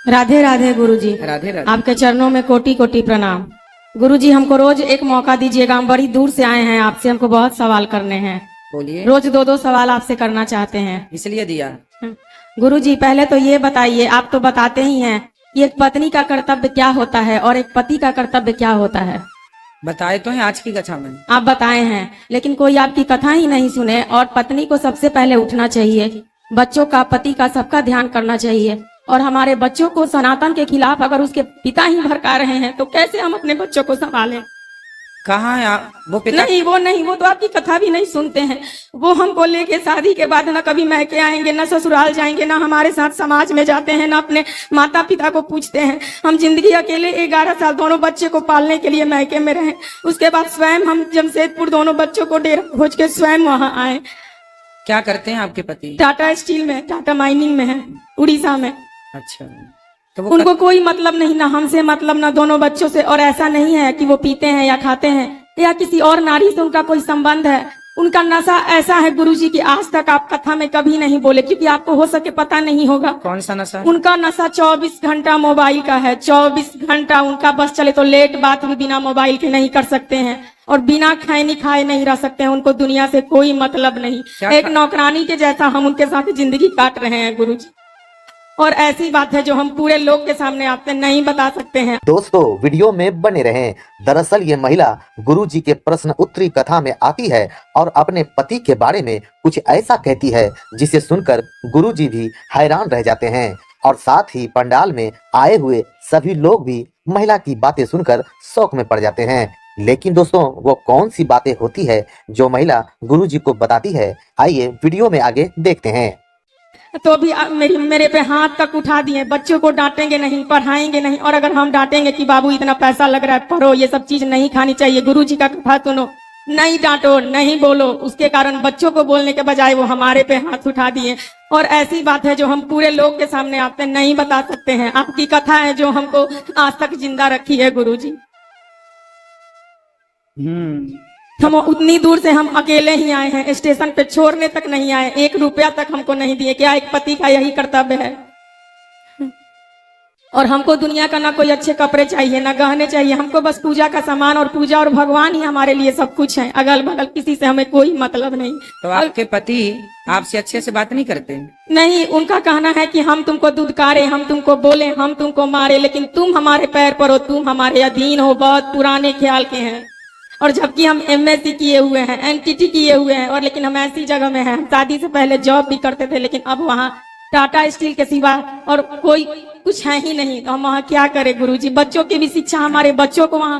राधे राधे गुरुजी। राधे राधे। आपके चरणों में कोटि कोटि प्रणाम। गुरुजी, हमको रोज एक मौका दीजिएगा, हम बड़ी दूर से आए हैं, आपसे हमको बहुत सवाल करने हैं। बोलिए। रोज दो दो सवाल आपसे करना चाहते हैं। इसलिए दिया। गुरुजी, पहले तो ये बताइए, आप तो बताते ही हैं कि एक पत्नी का कर्तव्य क्या होता है और एक पति का कर्तव्य क्या होता है। बताए तो है आज की कथा में। आप बताए हैं, लेकिन कोई आपकी कथा ही नहीं सुने। और पत्नी को सबसे पहले उठना चाहिए, बच्चों का, पति का, सबका ध्यान करना चाहिए। और हमारे बच्चों को सनातन के खिलाफ अगर उसके पिता ही भड़का रहे हैं तो कैसे हम अपने बच्चों को संभालें। कहाँ है वो पिता? नहीं, वो तो आपकी कथा भी नहीं सुनते हैं। वो हमको लेके शादी के बाद ना कभी मैके आएंगे, ना ससुराल जाएंगे, ना हमारे साथ समाज में जाते हैं, ना अपने माता पिता को पूछते हैं। हम जिंदगी अकेले 11 साल दोनों बच्चे को पालने के लिए मैके में रहे। उसके बाद स्वयं हम जमशेदपुर दोनों बच्चों को डेरा खोज के स्वयं वहां आए। क्या करते हैं आपके पति? टाटा स्टील में, टाटा माइनिंग में है, उड़ीसा में। अच्छा, तो वो उनको कोई मतलब नहीं, ना हमसे मतलब, ना दोनों बच्चों से। और ऐसा नहीं है कि वो पीते हैं या खाते हैं या किसी और नारी से उनका कोई संबंध है। उनका नशा ऐसा है गुरुजी कि आज तक आप कथा में कभी नहीं बोले, क्योंकि आपको हो सके पता नहीं होगा। कौन सा नशा? उनका नशा 24 घंटा मोबाइल का है। 24 घंटा उनका बस चले तो लेट बात भी बिना मोबाइल के नहीं कर सकते हैं, और बिना खैनी खाए नहीं रह सकते हैं। उनको दुनिया से कोई मतलब नहीं। एक नौकरानी के जैसा हम उनके साथ जिंदगी काट रहे हैं गुरुजी। और ऐसी बात है जो हम पूरे लोग के सामने आपसे नहीं बता सकते हैं। दोस्तों, वीडियो में बने रहें। दरअसल ये महिला गुरुजी के प्रश्न उत्तरी कथा में आती है और अपने पति के बारे में कुछ ऐसा कहती है जिसे सुनकर गुरुजी भी हैरान रह जाते हैं, और साथ ही पंडाल में आए हुए सभी लोग भी महिला की बातें सुनकर शौक में पड़ जाते हैं। लेकिन दोस्तों, वो कौन सी बातें होती है जो महिला गुरुजी को बताती है, आइए वीडियो में आगे देखते हैं। तो भी मेरे पे हाथ तक उठा दिए। बच्चों को डांटेंगे नहीं, पढ़ाएंगे नहीं, और अगर हम डांटेंगे कि बाबू इतना पैसा लग रहा है, पढ़ो, ये सब चीज नहीं खानी चाहिए, गुरुजी का कथा सुनो, नहीं डांटो, नहीं बोलो, उसके कारण बच्चों को बोलने के बजाय वो हमारे पे हाथ उठा दिए। और ऐसी बात है जो हम पूरे लोग के सामने आपसे नहीं बता सकते हैं। आपकी कथा है जो हमको आज तक जिंदा रखी है गुरुजी। हम उतनी दूर से हम अकेले ही आए हैं, स्टेशन पे छोड़ने तक नहीं आए, 1 रुपया तक हमको नहीं दिए। क्या एक पति का यही कर्तव्य है? और हमको दुनिया का ना कोई अच्छे कपड़े चाहिए, ना गहने चाहिए, हमको बस पूजा का सामान, और पूजा और भगवान ही हमारे लिए सब कुछ है। अगल बगल किसी से हमें कोई मतलब नहीं। तो आपके पति आपसे अच्छे से बात नहीं करते? नहीं, उनका कहना है कि हम तुमको दुदकारे, हम तुमको बोले, हम तुमको मारे, लेकिन तुम हमारे पैर पर हो, तुम हमारे अधीन हो। बहुत पुराने ख्याल के हैं। और जबकि हम MSc किए हुए हैं, NTT किए हुए हैं, और लेकिन हम ऐसी जगह में हैं। हम शादी से पहले जॉब भी करते थे, लेकिन अब वहाँ टाटा स्टील के सिवा और कोई कुछ है ही नहीं। तो हम वहाँ क्या करें गुरुजी? बच्चों की भी शिक्षा, हमारे बच्चों को वहाँ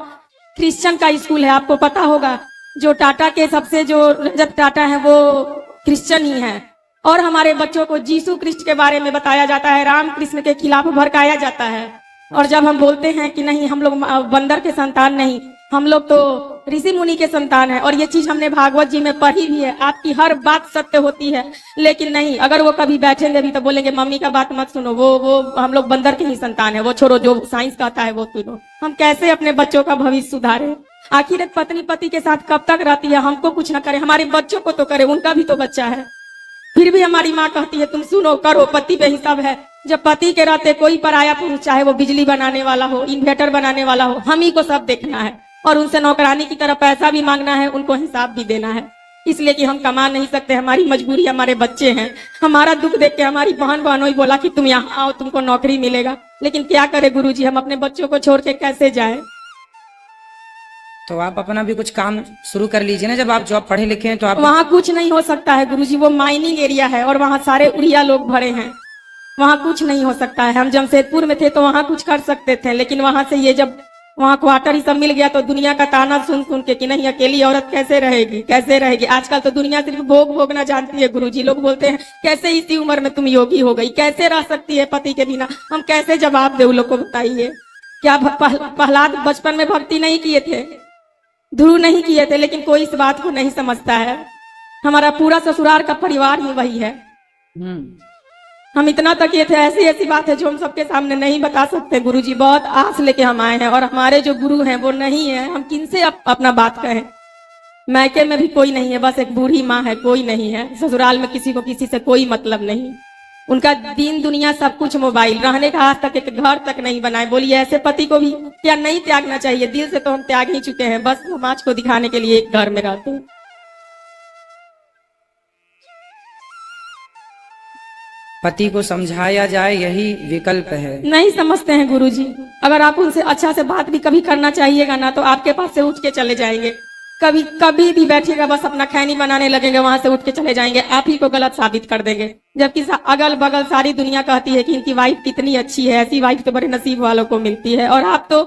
क्रिश्चियन का स्कूल है, आपको पता होगा। जो टाटा के सबसे जो रजत टाटा है वो क्रिश्चियन ही है। और हमारे बच्चों को जीसू क्रिस्ट के बारे में बताया जाता है, राम कृष्ण के खिलाफ भड़काया जाता है। और जब हम बोलते हैं कि नहीं, हम लोग बंदर के संतान नहीं, हम लोग तो ऋषि मुनि के संतान है, और ये चीज हमने भागवत जी में पढ़ी भी है। आपकी हर बात सत्य होती है, लेकिन नहीं, अगर वो कभी बैठेंगे भी तो बोलेंगे मम्मी का बात मत सुनो, वो हम लोग बंदर के ही संतान है, वो छोड़ो, जो साइंस कहता है वो सुनो। हम कैसे अपने बच्चों का भविष्य सुधारे? आखिर एक पत्नी पति के साथ कब तक रहती है? हमको कुछ ना करे, हमारे बच्चों को तो करे, उनका भी तो बच्चा है। फिर भी हमारी माँ कहती है तुम सुनो, करो, पति पे हिसाब है। जब पति के रहते कोई पराया पुरुष, चाहे वो बिजली बनाने वाला हो, इन्वर्टर बनाने वाला हो, हम ही को सब देखना है, और उनसे नौकरानी की तरह पैसा भी मांगना है, उनको हिसाब भी देना है। इसलिए कि हम कमा नहीं सकते, हमारी मजबूरी, हमारे बच्चे हैं। हमारा दुख देख के हमारी बहन बहनोई बोला कि तुम यहाँ आओ, तुमको नौकरी मिलेगा, लेकिन क्या करे गुरुजी, हम अपने बच्चों को छोड़ के कैसे जाए? तो आप अपना भी कुछ काम शुरू कर लीजिए ना, जब आप जॉब पढ़े लिखे हैं तो आप। वहाँ कुछ नहीं हो सकता है गुरुजी, वो माइनिंग एरिया है और वहाँ सारे उड़िया लोग भरे हैं, वहाँ कुछ नहीं हो सकता है। हम जमशेदपुर में थे तो वहाँ कुछ कर सकते थे, लेकिन वहाँ से ये जब वहाँ क्वार्टर ही सब मिल गया तो दुनिया का ताना सुन सुन के कि नहीं, अकेली औरत कैसे रहेगी, कैसे रहेगी। आजकल तो दुनिया सिर्फ भोग भोगना जानती है गुरुजी। लोग बोलते हैं कैसे इसी उम्र में तुम योगी हो गई, कैसे रह सकती है पति के बिना? हम कैसे जवाब दे उन लोग को, बताइए। क्या प्रहलाद बचपन में भक्ति नहीं किए थे, ध्रुव नहीं किए थे, लेकिन कोई इस बात को नहीं समझता है। हमारा पूरा ससुराल का परिवार ही वही है। हम इतना तक ये थे, ऐसी बात है जो हम सबके सामने नहीं बता सकते गुरुजी। बहुत आस लेके हम आए हैं, और हमारे जो गुरु हैं वो नहीं है, हम किनसे अपना बात कहें? मैके में भी कोई नहीं है, बस एक बूढ़ी माँ है, कोई नहीं है। ससुराल में किसी को किसी से कोई मतलब नहीं। उनका दीन दुनिया सब कुछ मोबाइल, रहने का आज तक एक घर तक नहीं बनाए। बोलिए ऐसे पति को भी क्या नहीं त्यागना चाहिए? दिल से तो हम त्याग ही चुके हैं, बस समाज को दिखाने के लिए एक घर में रहते हैं। पति को समझाया जाए, यही विकल्प है। नहीं समझते हैं गुरुजी। अगर आप उनसे अच्छा से बात भी कभी करना चाहिएगा ना, तो आपके पास से उठ के चले जाएंगे। कभी कभी भी बैठिएगा, बस अपना खैनी बनाने लगेंगे, वहां से उठ के चले जाएंगे, आप ही को गलत साबित कर देंगे। जबकि अगल बगल सारी दुनिया कहती है कि इनकी वाइफ कितनी अच्छी है, ऐसी वाइफ तो बड़े नसीब वालों को मिलती है। और आप तो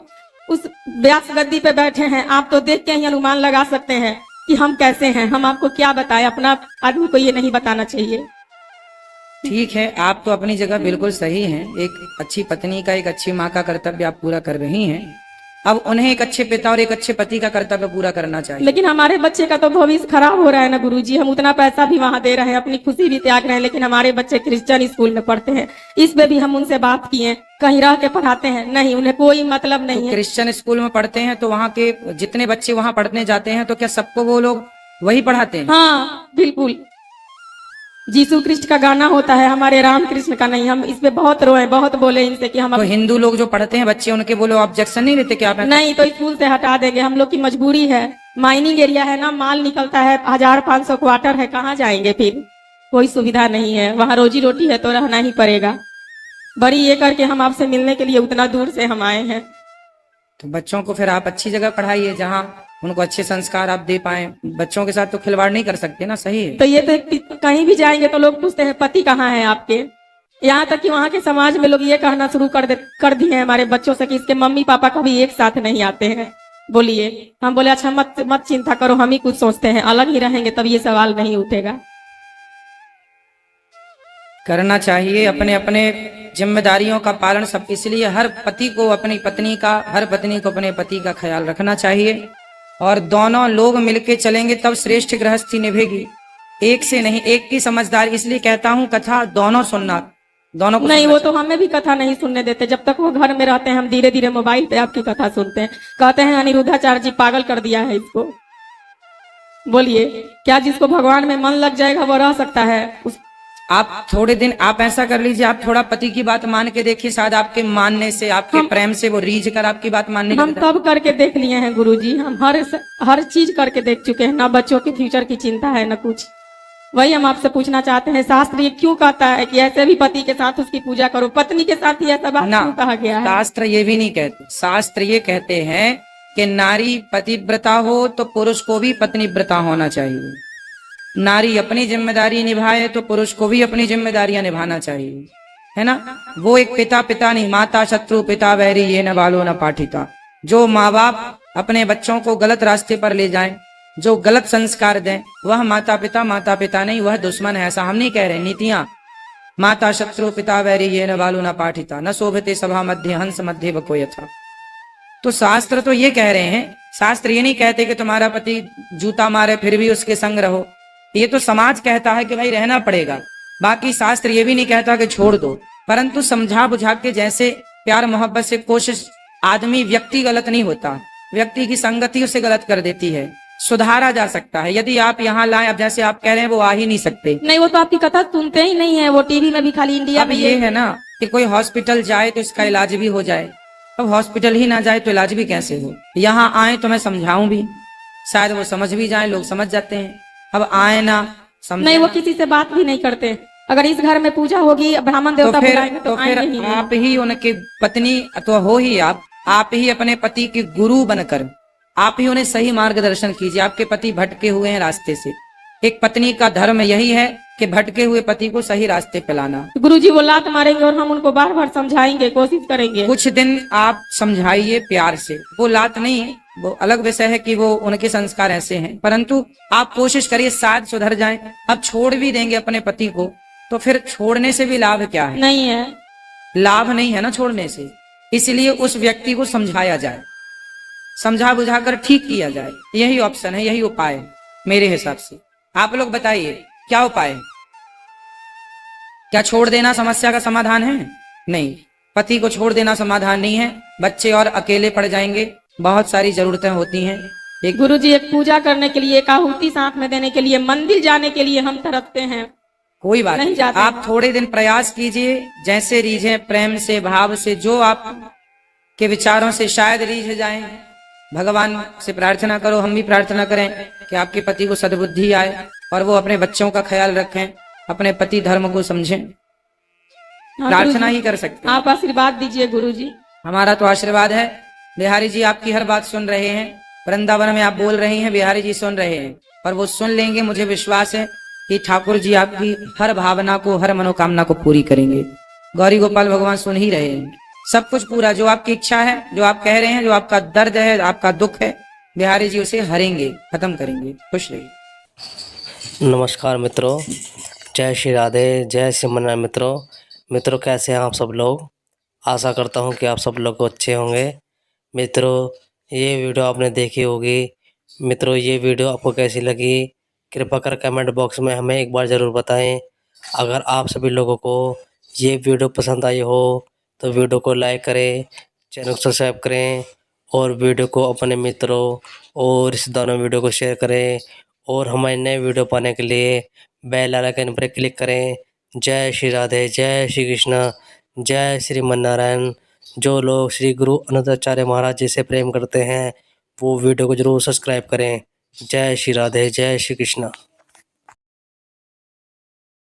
उस व्यास गद्दी पे बैठे हैं, आप तो देख के ही अनुमान लगा सकते हैं कि हम कैसे हैं। हम आपको क्या बताएं, अपना आदमी को ये नहीं बताना चाहिए। ठीक है, आप तो अपनी जगह बिल्कुल सही हैं। एक अच्छी पत्नी का, एक अच्छी माँ का कर्तव्य आप पूरा कर रही हैं। अब उन्हें एक अच्छे पिता और एक अच्छे पति का कर्तव्य पूरा करना चाहिए। लेकिन हमारे बच्चे का तो भविष्य खराब हो रहा है ना गुरुजी। हम उतना पैसा भी वहाँ दे रहे हैं, अपनी खुशी भी त्याग रहे हैं, लेकिन हमारे बच्चे क्रिश्चियन स्कूल में पढ़ते हैं। इस पे भी हम उनसे बात किए, कहीं रह के पढ़ाते हैं, नहीं, उन्हें कोई मतलब नहीं है। क्रिश्चियन स्कूल में पढ़ते हैं तो वहाँ के जितने बच्चे वहाँ पढ़ने जाते हैं, तो क्या सबको वो लोग वही पढ़ाते हैं? हाँ बिल्कुल। जीसू कृष्ण का गाना होता है, हमारे राम कृष्ण का नहीं। हम इस पे बहुत रोए, बहुत बोले इनसे कि हम तो हिंदू लोग जो पढ़ते हैं बच्चे, उनके वो लोग ऑब्जेक्शन नहीं लेते क्या? नहीं, तो स्कूल से हटा देंगे। हम लोग की मजबूरी है, माइनिंग एरिया है ना, माल निकलता है, 1500 क्वार्टर है, कहाँ जाएंगे फिर? कोई सुविधा नहीं है वहाँ, रोजी रोटी है तो रहना ही पड़ेगा। बड़ी ये करके हम आपसे मिलने के लिए उतना दूर से हम आए हैं। तो बच्चों को फिर आप अच्छी जगह पढ़ाइए, जहाँ उनको अच्छे संस्कार आप दे पाए। बच्चों के साथ तो खिलवाड़ नहीं कर सकते ना, सही है? तो ये तो कहीं भी जाएंगे तो लोग पूछते हैं पति कहाँ है आपके। यहाँ तक कि वहाँ के समाज में लोग ये कहना शुरू कर दिए हैं हमारे बच्चों से कि इसके मम्मी पापा कभी एक साथ नहीं आते हैं। बोलिए, हम बोले अच्छा मत चिंता करो, हम ही कुछ सोचते हैं, अलग ही रहेंगे तब ये सवाल नहीं उठेगा। करना चाहिए अपने अपने जिम्मेदारियों का पालन सब। इसलिए हर पति को अपनी पत्नी का, हर पत्नी को अपने पति का ख्याल रखना चाहिए, और दोनों लोग मिलके चलेंगे तब श्रेष्ठ गृहस्थी निभेगी। एक से नहीं, एक की समझदारी। इसलिए कहता हूँ कथा दोनों सुनना, दोनों को नहीं, वो तो हमें भी कथा नहीं सुनने देते। जब तक वो घर में रहते हैं हम धीरे धीरे मोबाइल पे आपकी कथा सुनते हैं। कहते हैं अनिरुद्धाचार्य जी पागल कर दिया है इसको। बोलिए, क्या जिसको भगवान में मन लग जाएगा वो रह सकता है? आप थोड़े दिन आप ऐसा कर लीजिए, आप थोड़ा पति की बात मान के देखिए, शायद आपके मानने से, आपके प्रेम से वो रीझ कर आपकी बात मानने हम तब करके देख लिए हैं गुरुजी। हम हर चीज करके देख चुके हैं, ना बच्चों के फ्यूचर की चिंता है ना कुछ। वही हम आपसे पूछना चाहते हैं, शास्त्र ये क्यों कहता है कि ऐसे भी पति के साथ उसकी पूजा करो, पत्नी के साथ ही ऐसा बात क्यों कहा गया है? शास्त्र ये भी नहीं कहते। शास्त्र ये कहते हैं कि नारी पतिव्रता हो तो पुरुष को भी पत्नीव्रता होना चाहिए। नारी अपनी जिम्मेदारी निभाए तो पुरुष को भी अपनी जिम्मेदारियां निभाना चाहिए, है ना? वो एक पिता नहीं, माता शत्रु पिता वैरी ये न बालो न पाठिता। जो माँ बाप अपने बच्चों को गलत रास्ते पर ले जाएं, जो गलत संस्कार दें, वह माता पिता नहीं, वह दुश्मन है। ऐसा हम नहीं कह रहे। नीतियां माता शत्रु पिता वैरी ये न बालो न पाठिता, न शोभते सभा मध्य हंस मध्य बको यथा। तो शास्त्र तो ये कह रहे हैं, शास्त्र ये नहीं कहते कि तुम्हारा पति जूता मारे फिर भी उसके संग रहो। ये तो समाज कहता है कि भाई रहना पड़ेगा। बाकी शास्त्र ये भी नहीं कहता कि छोड़ दो, परंतु समझा बुझा के, जैसे प्यार मोहब्बत से कोशिश। आदमी व्यक्ति गलत नहीं होता, व्यक्ति की संगति उसे गलत कर देती है। सुधारा जा सकता है यदि आप यहाँ लाएं। अब जैसे आप कह रहे हैं वो आ ही नहीं सकते। नहीं, वो तो आपकी कथा सुनते ही नहीं है, वो टीवी में भी खाली इंडिया अब ये है ना कि कोई हॉस्पिटल जाए तो इसका इलाज भी हो जाए। अब हॉस्पिटल ही ना जाए तो इलाज भी कैसे हो? यहाँ आए तो मैं समझाऊं भी, शायद वो समझ भी जाए, लोग समझ जाते हैं। अब आए ना समझे नहीं, वो किसी से बात भी नहीं करते। अगर इस घर में पूजा होगी, ब्राह्मण देवता बुलाएंगे तो फिर आएंगे ही नहीं। आप ही उनके पत्नी तो हो ही, आप ही अपने पति के गुरु बनकर आप ही उन्हें सही मार्गदर्शन कीजिए। आपके पति भटके हुए हैं रास्ते से। एक पत्नी का धर्म यही है कि भटके हुए पति को सही रास्ते पे लाना। गुरुजी वो लात मारेंगे और हम उनको बार बार समझाएंगे, कोशिश करेंगे। कुछ दिन आप समझाइए प्यार से। वो लात नहीं, वो अलग विषय है कि वो उनके संस्कार ऐसे हैं, परंतु आप कोशिश करिए शायद सुधर जाएं। अब छोड़ भी देंगे अपने पति को तो फिर छोड़ने से भी लाभ क्या है? नहीं है, लाभ नहीं है ना छोड़ने से। इसलिए उस व्यक्ति को समझाया जाए, समझा बुझाकर ठीक किया जाए। यही ऑप्शन है, यही उपाय है मेरे हिसाब से। आप लोग बताइए क्या उपाय है? क्या छोड़ देना समस्या का समाधान है? नहीं, पति को छोड़ देना समाधान नहीं है। बच्चे और अकेले पड़ जाएंगे, बहुत सारी जरूरतें होती हैं। गुरुजी एक पूजा करने के लिए, एक आहुति साथ में देने के लिए, मंदिर जाने के लिए हम तरसते हैं। कोई बात नहीं नहीं, जाते। आप थोड़े दिन प्रयास कीजिए, जैसे रीझे प्रेम से भाव से, जो आप के विचारों से शायद रीझ जाएं। भगवान से प्रार्थना करो, हम भी प्रार्थना करें कि आपके पति को सद्बुद्धि आए और वो अपने बच्चों का ख्याल रखें, अपने पति धर्म को समझें। हाँ, प्रार्थना गुरुजी, ही कर सकते हैं। आप आशीर्वाद दीजिए गुरुजी। हमारा तो आशीर्वाद है। बिहारी जी आपकी हर बात सुन रहे हैं, वृंदावन में आप बोल रही हैं, बिहारी जी सुन रहे हैं, और वो सुन लेंगे। मुझे विश्वास है कि ठाकुर जी आपकी हर भावना को, हर मनोकामना को पूरी करेंगे। गौरी गोपाल भगवान सुन ही रहे हैं, सब कुछ पूरा, जो आपकी इच्छा है, जो आप कह रहे हैं, जो आपका दर्द है, आपका दुख है, बिहारी जी उसे हरेंगे, खत्म करेंगे। खुश रहिए। नमस्कार मित्रों, जय श्री राधे, जय श्री मन्ना। मित्रों कैसे हैं आप सब लोग? आशा करता हूं कि आप सब लोग अच्छे होंगे। मित्रों ये वीडियो आपने देखी होगी। मित्रों ये वीडियो आपको कैसी लगी कृपया कर कमेंट बॉक्स में हमें एक बार ज़रूर बताएं। अगर आप सभी लोगों को ये वीडियो पसंद आई हो तो वीडियो को लाइक करें, चैनल को सब्सक्राइब करें और वीडियो को अपने मित्रों और रिश्तेदारों वीडियो को शेयर करें। और हमारे नए वीडियो पाने के लिए बेल आइकन पर क्लिक करें। जय श्री राधे, जय श्री कृष्ण, जय श्रीमन नारायण। जो लोग श्री गुरु अनंताचार्य महाराज जी से प्रेम करते हैं वो वीडियो को जरूर सब्सक्राइब करें। जय श्री राधे, जय श्री कृष्ण।